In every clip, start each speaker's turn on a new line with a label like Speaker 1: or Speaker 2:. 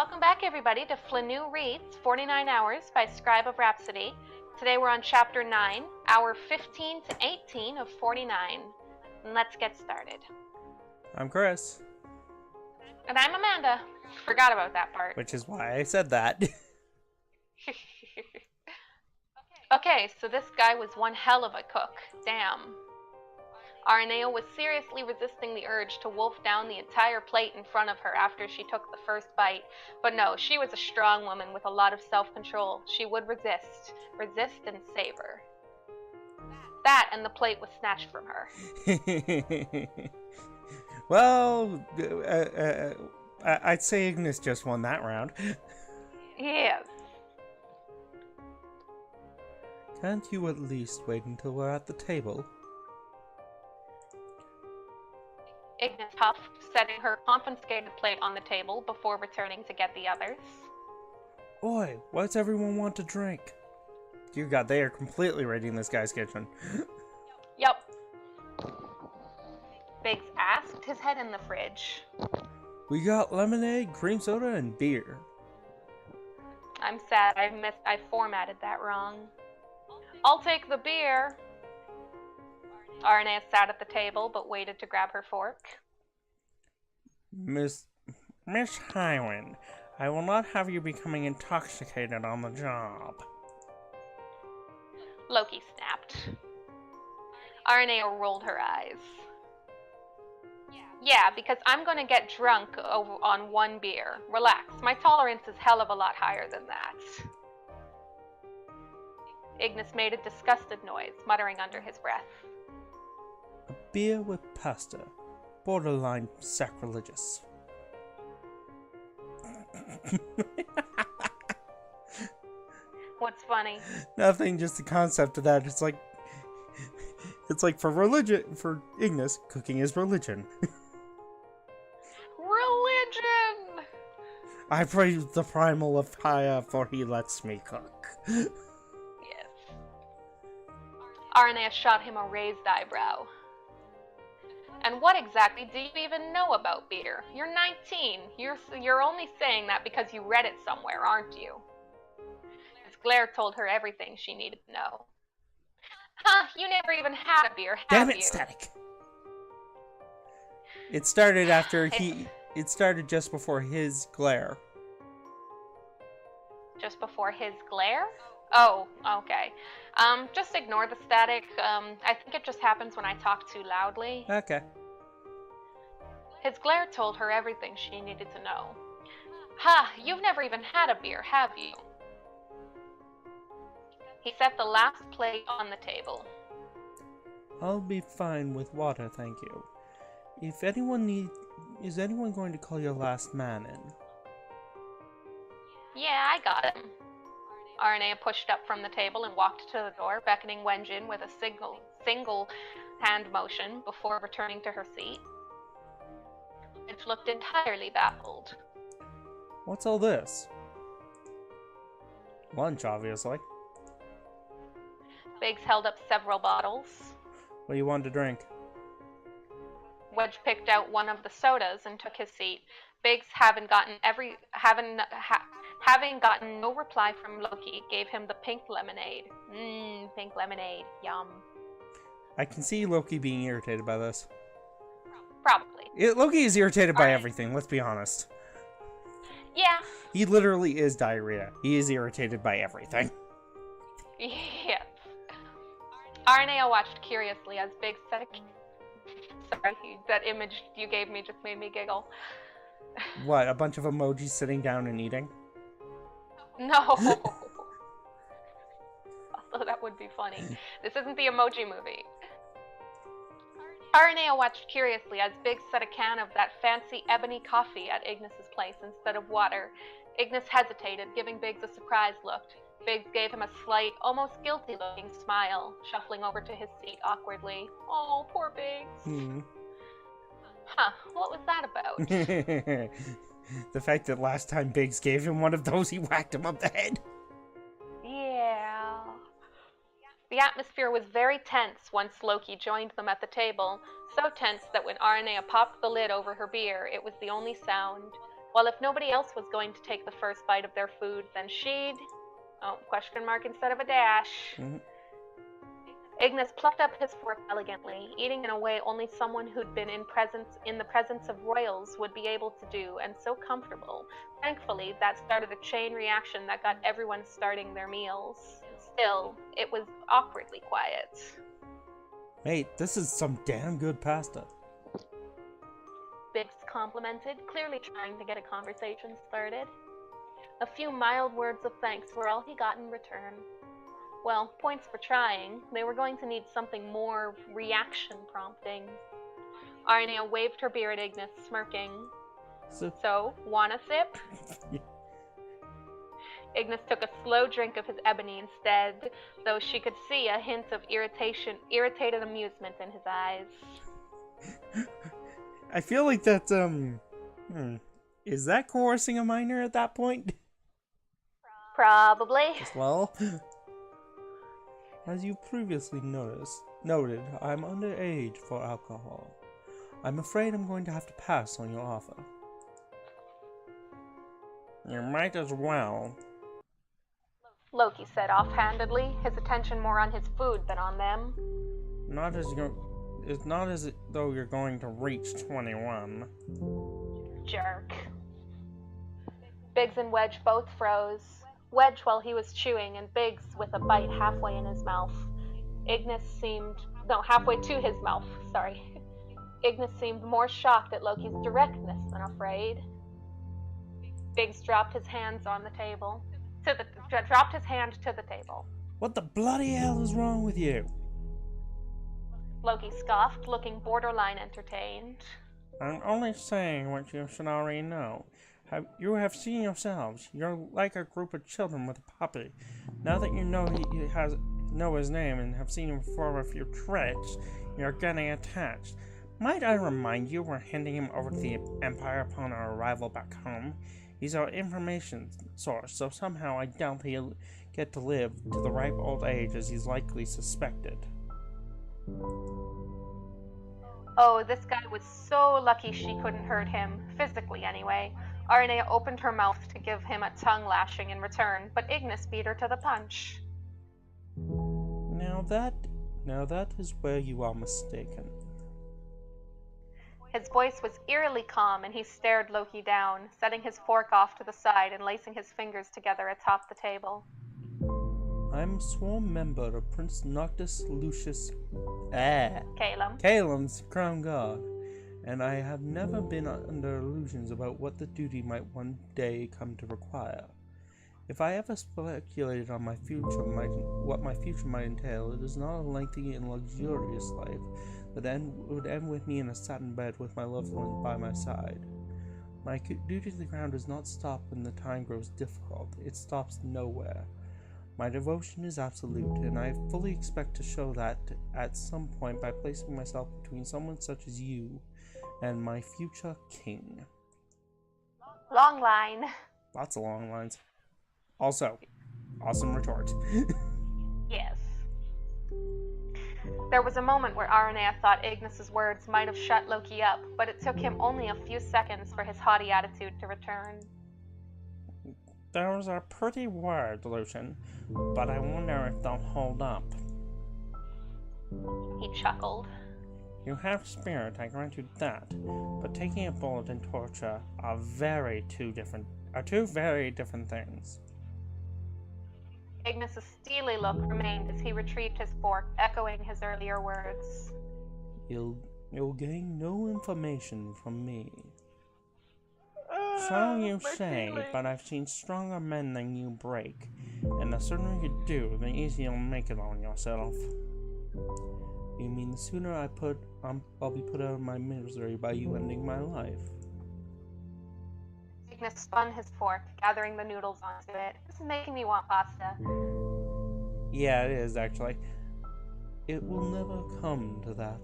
Speaker 1: Welcome back, everybody, to Flyneau Reads 49 Hours by ScribeOfRhapsody. Today we're on Chapter 9, Hour 15 to 18 of 49. And let's get started.
Speaker 2: I'm Chris.
Speaker 1: And I'm Amanda. Forgot about that part.
Speaker 2: Which is why I said that.
Speaker 1: Okay, so this guy was one hell of a cook. Damn. Aranea was seriously resisting the urge to wolf down the entire plate in front of her after she took the first bite. But no, she was a strong woman with a lot of self-control. She would resist and savor. That and the plate was snatched from her.
Speaker 2: Well, I'd say Ignis just won that round.
Speaker 1: Yes.
Speaker 2: Can't you at least wait until we're at the table?
Speaker 1: Ignis puffed, setting her confiscated plate on the table before returning to get the others.
Speaker 2: Oi, what's everyone want to drink? Dear God, they are completely raiding this guy's kitchen.
Speaker 1: Yup. Biggs asked, his head in the fridge.
Speaker 2: We got lemonade, cream soda, and beer.
Speaker 1: I'm sad, I formatted that wrong. I'll take the beer. Aranea sat at the table, but waited to grab her fork.
Speaker 2: Miss Hywen, I will not have you becoming intoxicated on the job.
Speaker 1: Loki snapped. Aranea rolled her eyes. Yeah, because I'm gonna get drunk on one beer. Relax, my tolerance is hell of a lot higher than that. Ignis made a disgusted noise, muttering under his breath.
Speaker 2: A beer with pasta. Borderline sacrilegious.
Speaker 1: What's funny?
Speaker 2: Nothing, just the concept of that. It's like for religion, for Ignis, cooking is religion.
Speaker 1: Religion!
Speaker 2: I praise the primal of Haya, for he lets me cook.
Speaker 1: Yes. Aranea shot him a raised eyebrow. And what exactly do you even know about beer? You're 19. You're only saying that because you read it somewhere, aren't you? His glare told her everything she needed to know. Huh, you never even had a beer, have
Speaker 2: Damn
Speaker 1: you?
Speaker 2: it, Static! It started after it started just before his glare.
Speaker 1: Just before his glare? Oh, okay. Just ignore the static. I think it just happens when I talk too loudly.
Speaker 2: Okay.
Speaker 1: His glare told her everything she needed to know. Ha, you've never even had a beer, have you? He set the last plate on the table.
Speaker 2: I'll be fine with water, thank you. If anyone is anyone going to call your last man in?
Speaker 1: Yeah, I got him. Aranea pushed up from the table and walked to the door, beckoning Wenjin with a single hand motion before returning to her seat. It looked entirely baffled.
Speaker 2: What's all this? Lunch, obviously.
Speaker 1: Biggs held up several bottles.
Speaker 2: What do you want to drink?
Speaker 1: Wedge picked out one of the sodas and took his seat. Biggs, having gotten no reply from Loki, gave him the pink lemonade. Pink lemonade, yum.
Speaker 2: I can see Loki being irritated by this.
Speaker 1: Probably.
Speaker 2: Loki is irritated by everything, let's be honest.
Speaker 1: Yeah.
Speaker 2: He literally is diarrhea. He is irritated by everything.
Speaker 1: Yes. Aranea watched curiously as Biggs said... Sorry, that image you gave me just made me giggle.
Speaker 2: What, a bunch of emojis sitting down and eating?
Speaker 1: No. Although that would be funny. This isn't the Emoji Movie. Aranea watched curiously as Biggs set a can of that fancy ebony coffee at Ignis's place instead of water. Ignis hesitated, giving Biggs a surprised look. Biggs gave him a slight, almost guilty-looking smile, shuffling over to his seat awkwardly. Oh, poor Biggs. Huh, what was that about?
Speaker 2: The fact that last time Biggs gave him one of those, he whacked him up the head.
Speaker 1: Yeah. The atmosphere was very tense once Loki joined them at the table, so tense that when Aranea popped the lid over her beer, it was the only sound. Well, if nobody else was going to take the first bite of their food, then she'd... Oh, question mark instead of a dash.
Speaker 2: Mhm.
Speaker 1: Ignis plucked up his fork elegantly, eating in a way only someone who'd been in the presence of royals would be able to do, and so comfortable. Thankfully, that started a chain reaction that got everyone starting their meals. Still, it was awkwardly quiet.
Speaker 2: Mate, this is some damn good pasta.
Speaker 1: Biggs complimented, clearly trying to get a conversation started. A few mild words of thanks were all he got in return. Well, points for trying. They were going to need something more reaction prompting. Arnea waved her beer at Ignis, smirking. So, wanna sip?
Speaker 2: Yeah.
Speaker 1: Ignis took a slow drink of his ebony instead, though she could see a hint of irritated amusement in his eyes.
Speaker 2: I feel like that's, is that coercing a minor at that point?
Speaker 1: Probably.
Speaker 2: Well, as you previously noted, I'm underage for alcohol. I'm afraid I'm going to have to pass on your offer. You might as well,
Speaker 1: Loki said offhandedly, his attention more on his food than on them.
Speaker 2: It's not as though you're going to reach 21.
Speaker 1: Jerk. Biggs and Wedge both froze. Wedge while he was chewing, and Biggs with a bite halfway in his mouth. Halfway to his mouth, sorry. Ignis seemed more shocked at Loki's directness than afraid. Biggs dropped his hand to the table.
Speaker 2: What the bloody hell is wrong with you?
Speaker 1: Loki scoffed, looking borderline entertained.
Speaker 2: I'm only saying what you should already know. You have seen yourselves. You're like a group of children with a puppy. Now that you know know his name and have seen him perform a few tricks, you're getting attached. Might I remind you we're handing him over to the Empire upon our arrival back home? He's our information source, so somehow I doubt he'll get to live to the ripe old age as he's likely suspected.
Speaker 1: Oh, this guy was so lucky she couldn't hurt him, physically anyway. Arnea opened her mouth to give him a tongue lashing in return, but Ignis beat her to the punch.
Speaker 2: Now that is where you are mistaken.
Speaker 1: His voice was eerily calm, and he stared Loki down, setting his fork off to the side and lacing his fingers together atop the table.
Speaker 2: I'm a sworn member of Prince Noctis Lucius
Speaker 1: Caelem's
Speaker 2: Crown Guard, and I have never been under illusions about what the duty might one day come to require. If I ever speculated on what my future might entail, it is not a lengthy and luxurious life that would end with me in a satin bed with my loved ones by my side. My duty to the crown does not stop when the time grows difficult. It stops nowhere. My devotion is absolute, and I fully expect to show that at some point by placing myself between someone such as you and my future king.
Speaker 1: Long line.
Speaker 2: Lots of long lines. Also, awesome retort.
Speaker 1: Yes. There was a moment where Arnea thought Ignis's words might have shut Loki up, but it took him only a few seconds for his haughty attitude to return.
Speaker 2: Those are pretty words, Lucian, but I wonder if they'll hold up.
Speaker 1: He chuckled.
Speaker 2: You have spirit, I grant you that, but taking a bullet and torture are two very different things.
Speaker 1: Ignis's steely look remained as he retrieved his fork, echoing his earlier words.
Speaker 2: You'll gain no information from me. So you say, but I've seen stronger men than you break, and the sooner you do, the easier you'll make it on yourself. You mean the sooner I'll be put out of my misery by you ending my life?
Speaker 1: Ignis spun his fork, gathering the noodles onto it. This is making me want pasta.
Speaker 2: Yeah, it is, actually. It will never come to that.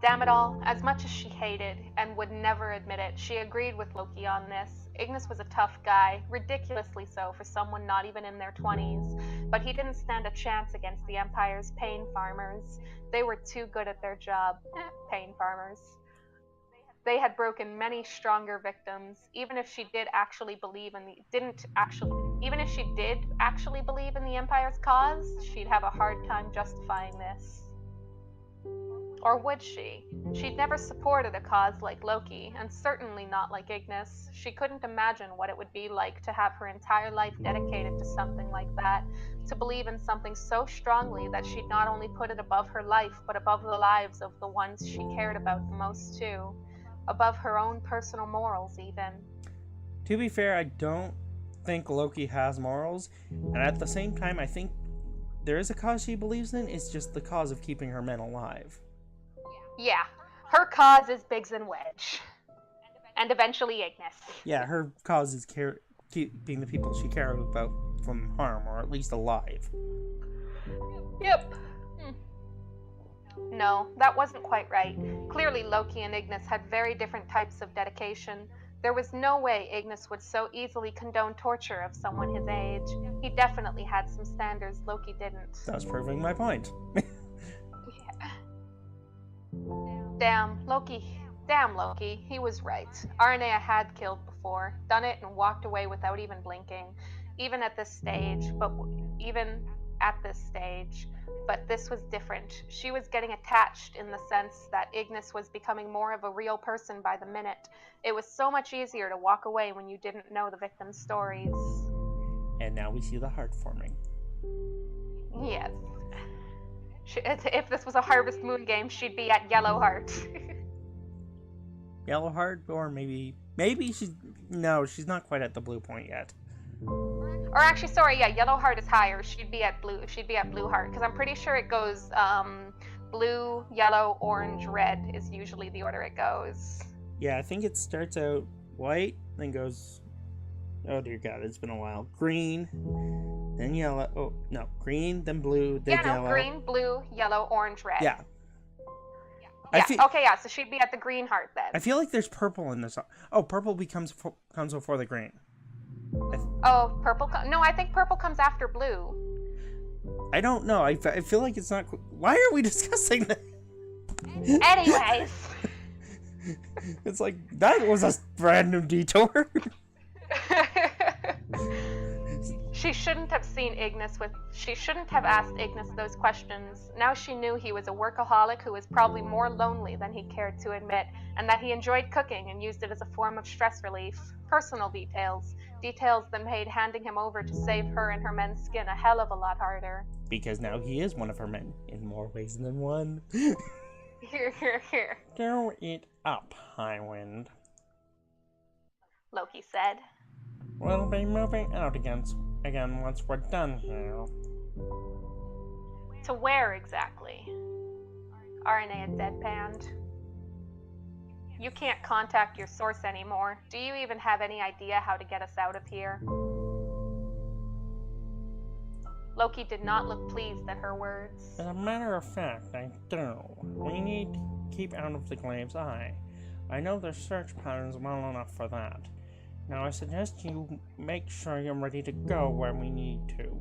Speaker 1: Damn it all, as much as she hated, and would never admit it, she agreed with Loki on this. Ignis was a tough guy, ridiculously so for someone not even in their 20s, but he didn't stand a chance against the Empire's pain farmers. They were too good at their job. Pain farmers. They had broken many stronger victims. Even if she did actually believe in even if she did actually believe in the Empire's cause, she'd have a hard time justifying this. Or would she? She'd never supported a cause like Loki, and certainly not like Ignis. She couldn't imagine what it would be like to have her entire life dedicated to something like that, to believe in something so strongly that she'd not only put it above her life, but above the lives of the ones she cared about the most too. Above her own personal morals, even.
Speaker 2: To be fair, I don't think Loki has morals, and at the same time, I think there is a cause she believes in. It's just the cause of keeping her men alive.
Speaker 1: Yeah, her cause is Biggs and Wedge. And eventually Ignis.
Speaker 2: Yeah, her cause is keeping the people she cares about from harm, or at least alive.
Speaker 1: Yep. No, that wasn't quite right. Clearly Loki and Ignis had very different types of dedication. There was no way Ignis would so easily condone torture of someone his age. He definitely had some standards Loki didn't.
Speaker 2: That's proving my point.
Speaker 1: Yeah. Damn, Loki. He was right. Arnea had killed before, done it and walked away without even blinking. Even at this stage, but this was different. She was getting attached in the sense that Ignis was becoming more of a real person by the minute. It was so much easier to walk away when you didn't know the victims' stories.
Speaker 2: And now we see the heart forming.
Speaker 1: Yes. If this was a Harvest Moon game, she'd be at Yellow Heart.
Speaker 2: Yellow Heart, or maybe she's not quite at the blue point yet.
Speaker 1: Or actually, sorry, yeah, Yellow Heart is higher. She'd be at Blue Heart, because I'm pretty sure it goes blue, yellow, orange, red is usually the order it goes.
Speaker 2: Yeah, I think it starts out white, then goes, oh dear God, it's been a while. Green, then yellow. Oh no, green, then blue, then yellow.
Speaker 1: Green, blue, yellow, orange, red.
Speaker 2: Yeah.
Speaker 1: Okay, so she'd be at the green heart then.
Speaker 2: I feel like there's purple in this. Oh, purple comes before the green.
Speaker 1: Purple? No, I think purple comes after blue.
Speaker 2: I don't know. I feel like it's not. Why are we discussing that?
Speaker 1: Anyways.
Speaker 2: It's like, that was a random detour.
Speaker 1: She shouldn't have asked Ignis those questions. Now she knew he was a workaholic who was probably more lonely than he cared to admit, and that he enjoyed cooking and used it as a form of stress relief. Personal details that made handing him over to save her and her men's skin a hell of a lot harder.
Speaker 2: Because now he is one of her men, in more ways than one.
Speaker 1: Here.
Speaker 2: Throw it up, Highwind,
Speaker 1: Loki said.
Speaker 2: We'll be moving out again once we're done here.
Speaker 1: To where exactly? Arnea deadpanned. You can't contact your source anymore. Do you even have any idea how to get us out of here? Loki did not look pleased at her words.
Speaker 2: As a matter of fact, I do. We need to keep out of the Glaive's eye. I know their search patterns well enough for that. Now I suggest you make sure you're ready to go when we do.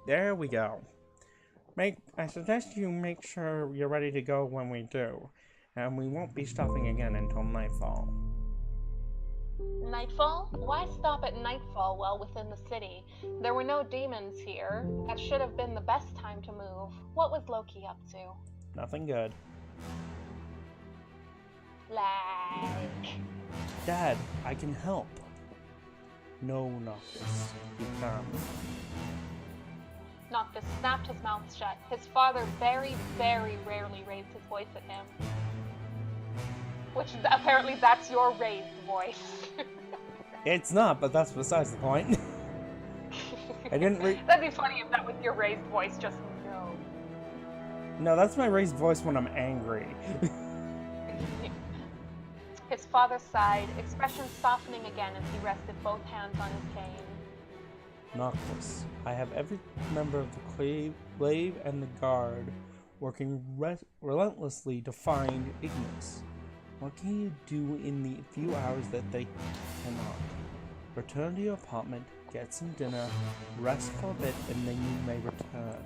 Speaker 2: There we go. I suggest you make sure you're ready to go when we do, and we won't be stopping again until nightfall.
Speaker 1: Nightfall? Why stop at nightfall well within the city? There were no demons here. That should have been the best time to move. What was Loki up to?
Speaker 2: Nothing good.
Speaker 1: Like...
Speaker 2: Dad, I can help. No, Noctis. You can't.
Speaker 1: Noctis snapped his mouth shut. His father very, very rarely raised his voice at him. Which, apparently, that's your raised voice.
Speaker 2: It's not, but that's besides the point. I didn't
Speaker 1: That'd be funny if that was your raised voice, just no.
Speaker 2: No, that's my raised voice when I'm angry.
Speaker 1: His father sighed, expression softening again as he rested both hands on his cane.
Speaker 2: Noctis, I have every member of the Glaive and the Guard working relentlessly to find Ignis. What can you do in the few hours that they cannot? Return to your apartment, get some dinner, rest for a bit, and then you may return.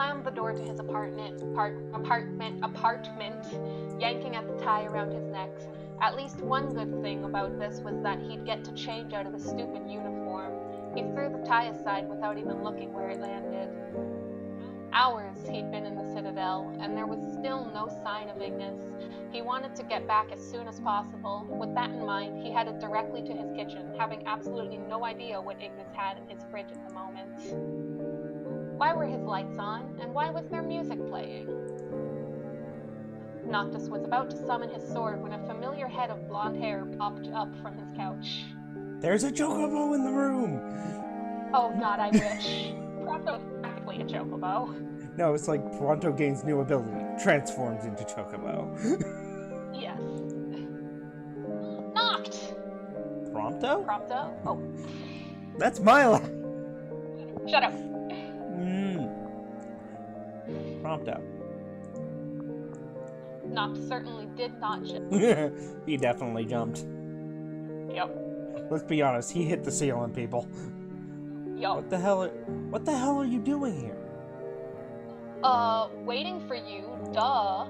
Speaker 1: slammed the door to his apartment, yanking at the tie around his neck. At least one good thing about this was that he'd get to change out of the stupid uniform. He threw the tie aside without even looking where it landed. Hours he'd been in the Citadel, and there was still no sign of Ignis. He wanted to get back as soon as possible. With that in mind, he headed directly to his kitchen, having absolutely no idea what Ignis had in his fridge at the moment. Why were his lights on, and why was there music playing? Noctis was about to summon his sword when a familiar head of blonde hair popped up from his couch.
Speaker 2: There's a chocobo in the room!
Speaker 1: Oh god, I wish. Pronto's practically a chocobo.
Speaker 2: No, it's like Pronto gains new ability, transforms into chocobo.
Speaker 1: Yes. Knocked!
Speaker 2: Prompto?
Speaker 1: Prompto? Oh.
Speaker 2: That's my line!
Speaker 1: Shut up.
Speaker 2: Prompto.
Speaker 1: Knocked certainly did not jump.
Speaker 2: He definitely jumped.
Speaker 1: Yep.
Speaker 2: Let's be honest, he hit the ceiling, people.
Speaker 1: Yup.
Speaker 2: What the hell are you doing here?
Speaker 1: Waiting for you, duh.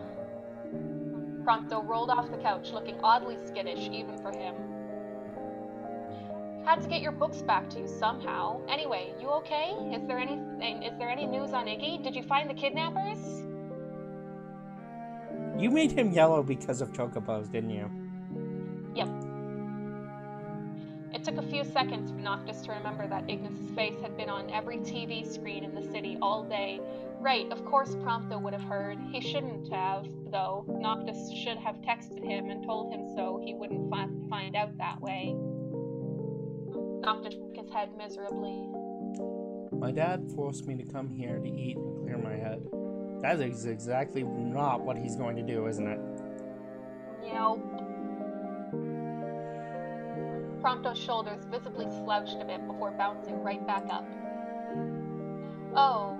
Speaker 1: Prompto rolled off the couch, looking oddly skittish, even for him. Had to get your books back to you somehow. Anyway, you okay? Is there any news on Iggy? Did you find the kidnappers?
Speaker 2: You made him yellow because of chocobos, didn't you?
Speaker 1: Yep. It took a few seconds for Noctis to remember that Ignis' face had been on every TV screen in the city all day. Right, of course Prompto would have heard. He shouldn't have, though. Noctis should have texted him and told him so he wouldn't find out that way. Noctis shook his head miserably.
Speaker 2: My dad forced me to come here to eat and clear my head. That is exactly not what he's going to do, isn't it?
Speaker 1: Nope. Prompto's shoulders visibly slouched a bit before bouncing right back up. Oh,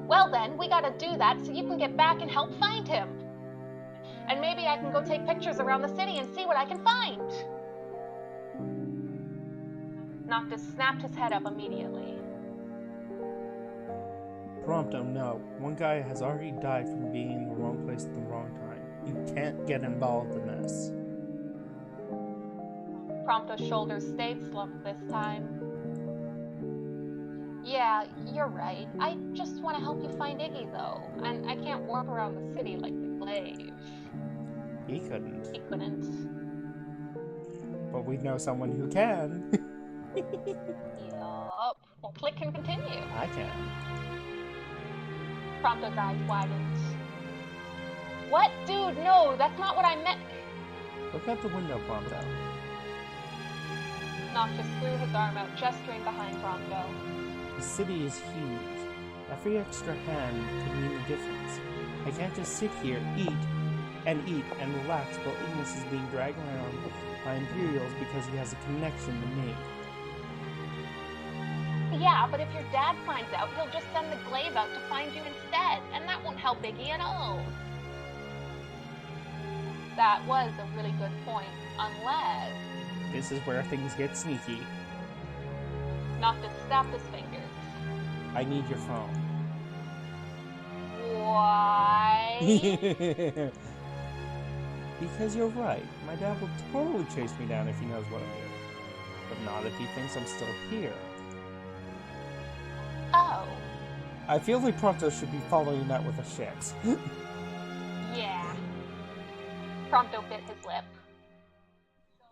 Speaker 1: well then, we gotta do that so you can get back and help find him. And maybe I can go take pictures around the city and see what I can find. Noctis snapped his head up immediately.
Speaker 2: Prompto, no. One guy has already died from being in the wrong place at the wrong time. You can't get involved in this.
Speaker 1: Prompto's shoulders stayed slumped this time. Yeah, you're right. I just want to help you find Iggy, though. And I can't warp around the city like the glaive.
Speaker 2: He couldn't.
Speaker 1: He couldn't.
Speaker 2: But we know someone who can.
Speaker 1: Yup. Well, click and continue.
Speaker 2: I can.
Speaker 1: Prompto's eyes widened. What? Dude, no, that's not what I meant.
Speaker 2: Look out the window, Prompto.
Speaker 1: Noctis threw his arm out, gesturing behind Prompto.
Speaker 2: The city is huge. Every extra hand could mean a difference. I can't just sit here, eat and relax while Ignis is being dragged around by Imperials because he has a connection to me.
Speaker 1: Yeah, but if your dad finds out, he'll just send the glaive out to find you instead, and that won't help Iggy at all. That was a really good point, unless...
Speaker 2: This is where things get sneaky.
Speaker 1: Noctis snapped his fingers.
Speaker 2: I need your phone.
Speaker 1: Why?
Speaker 2: Because you're right. My dad will totally chase me down if he knows what I'm doing. But not if he thinks I'm still here.
Speaker 1: Oh.
Speaker 2: I feel like Prompto should be following that with a shit.
Speaker 1: Yeah. Prompto bit his lip.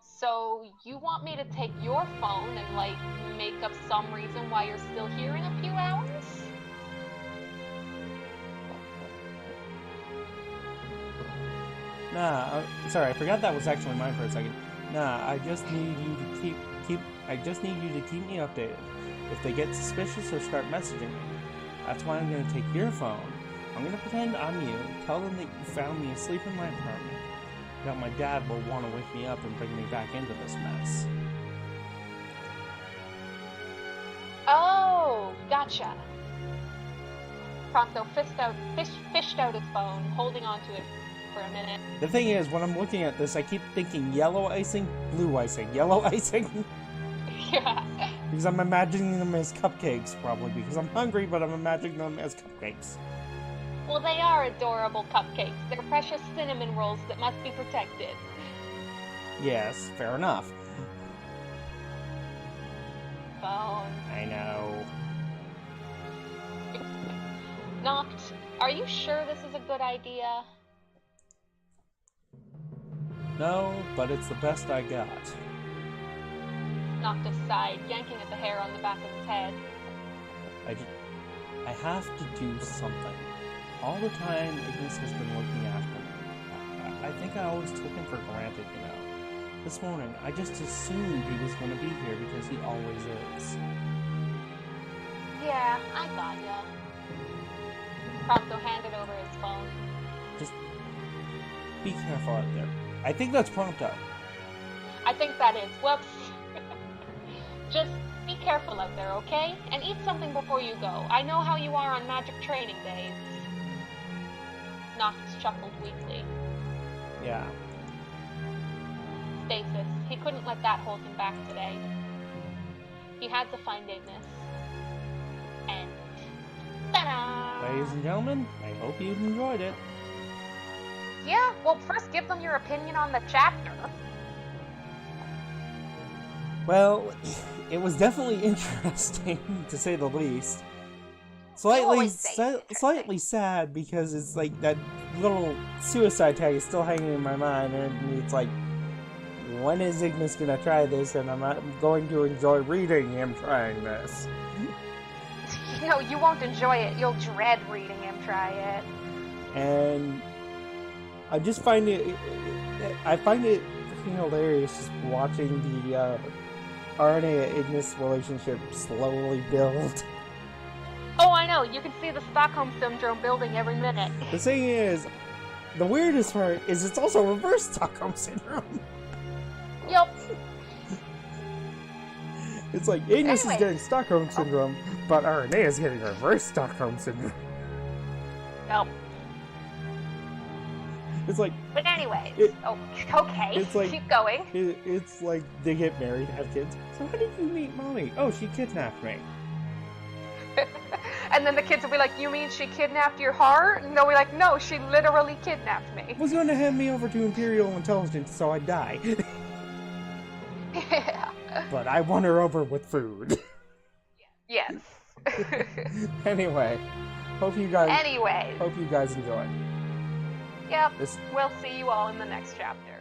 Speaker 1: So, you want me to take your phone and, like, make up some reason why you're still here in a few hours?
Speaker 2: Nah, sorry, I forgot that was actually mine for a second. Nah, I just need you to keep me updated. If they get suspicious or start messaging me, that's why I'm gonna take your phone. I'm gonna pretend I'm you, tell them that you found me asleep in my apartment. That my dad will want to wake me up and bring me back into this mess.
Speaker 1: Oh, gotcha. Prompto fished out his phone, holding onto it for a minute.
Speaker 2: The thing is, when I'm looking at this, I keep thinking yellow icing, blue icing, yellow icing.
Speaker 1: Yeah.
Speaker 2: Because I'm imagining them as cupcakes, probably. Because I'm hungry, but I'm imagining them as cupcakes.
Speaker 1: Well, they are adorable cupcakes. They're precious cinnamon rolls that must be protected.
Speaker 2: Yes, fair enough.
Speaker 1: Phone.
Speaker 2: I know.
Speaker 1: Noct, are you sure this is a good idea?
Speaker 2: No, but it's the best I got.
Speaker 1: Noctis sighed, yanking at the hair on the back of his head.
Speaker 2: I have to do something. All the time Ignis has been looking after me. I think I always took him for granted, you know. This morning, I just assumed he was going to be here because he always is.
Speaker 1: Yeah, I got ya. Prompto handed over his phone.
Speaker 2: Just be careful out there. I think that's Prompto.
Speaker 1: I think that is. Whoops. Just be careful out there, okay? And eat something before you go. I know how you are on magic training days. Noctis chuckled weakly.
Speaker 2: Yeah.
Speaker 1: Stasis. He couldn't let that hold him back today. He had to find Ignis. And ta-da!
Speaker 2: Ladies and gentlemen, I hope you enjoyed it.
Speaker 1: Yeah, well, first give them your opinion on the chapter.
Speaker 2: Well, it was definitely interesting, to say the least. Slightly sad, because it's like that little suicide tag is still hanging in my mind, and it's like, when is Ignis gonna try this? And I'm not going to enjoy reading him trying this.
Speaker 1: No, you won't enjoy it. You'll dread reading him try it.
Speaker 2: And I just find it freaking hilarious just watching the RNA Ignis relationship slowly build.
Speaker 1: Oh, I know. You can see the Stockholm Syndrome building every minute.
Speaker 2: The thing is, the weirdest part is it's also reverse Stockholm Syndrome.
Speaker 1: Yup.
Speaker 2: It's like Ignis is getting Stockholm Syndrome, but RNA is getting reverse Stockholm Syndrome.
Speaker 1: Nope.
Speaker 2: It's like...
Speaker 1: But anyways, okay,
Speaker 2: it's like,
Speaker 1: keep going.
Speaker 2: It's like they get married, have kids. So how did you meet Mommy? Oh, she kidnapped me.
Speaker 1: And then the kids will be like, you mean she kidnapped your heart? And they'll be like, no, she literally kidnapped me.
Speaker 2: Was going to hand me over to Imperial Intelligence so I'd die.
Speaker 1: Yeah.
Speaker 2: But I won her over with food.
Speaker 1: Yes.
Speaker 2: Anyway, hope you guys
Speaker 1: Anyways.
Speaker 2: enjoyed.
Speaker 1: Yep. We'll see you all in the next chapter.